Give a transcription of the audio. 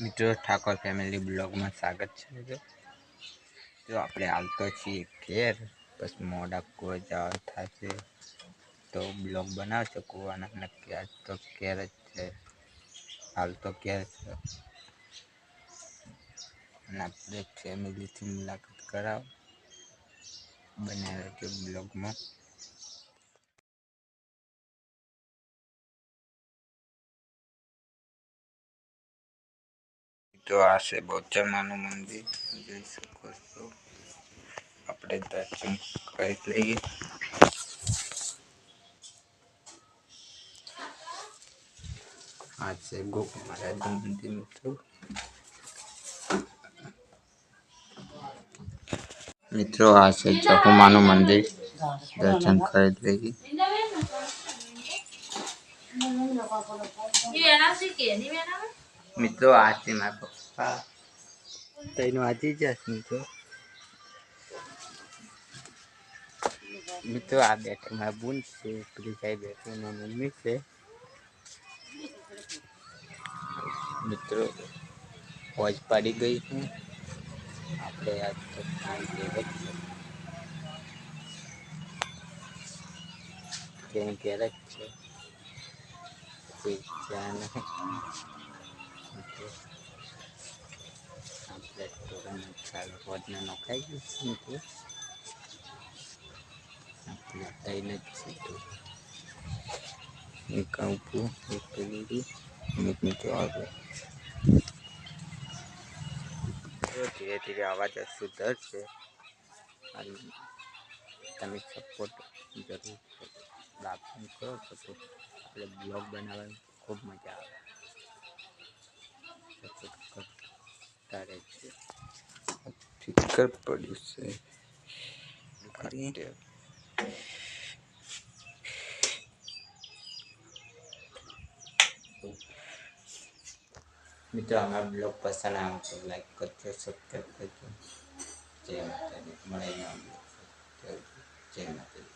મિત્રો ઠાકોર ફેમિલી બ્લોગમાં સ્વાગત છે મિત્રો. જો આપણે હાલતો છીએ ઘેર, બસ મોડા કોઈ જવા થશે તો બ્લોગ બનાવશો કુવાના નક્કી. આજ તો ઘેર જ છે, હાલ તો ઘેર છે અને આપણે ફેમિલીથી મુલાકાત કરાવ બનાવ્યો કે બ્લોગમાં. તો આ છે બૌદ્ધમાનું મંદિર, જોઈ શકો છો. આપણે દર્શન કરી લઈએ. આ છે ગોકુળ મહારાજનું મંદિર મિત્રો. મિત્રો આ છે જપમાનું મંદિર, દર્શન કરી લઈએ. મિત્રો આ છે મારા પપ્પા, તઈનો આજી જશ મિત્રો. મિત્રો આ બેઠક મારા બુન છે, પેલી સાહેબ બેઠક મારી મમ્મી છે. મિત્રો હોજ પાડી ગઈ છે, આપણે આજ તો ઘેર જ છે, કોઈ જ્યાં નહીં. આપણે રેસ્ટોરન્ટ ચાલુ હોજને નખાઈ ગયું છે મિત્રો. આપણે તઈને જ છે એક આવું એક પેલી મિત્રો આવે. ધીરે ધીરે અવાજ સુધરશે અને તમે સપોર્ટ જરૂર દાખલ કરો તો આપણે બ્લોગ બનાવવાની ખૂબ મજા આવે. સપોર્ટ કરતા રહેજો. ફિકર પડ્યું છે. મિત્રો અમારા બ્લોગ પસંદ આવે તો લાઈક કરજો, સબસ્ક્રાઈબ કરજો. જય માતાજી. મળે જય માતાજી.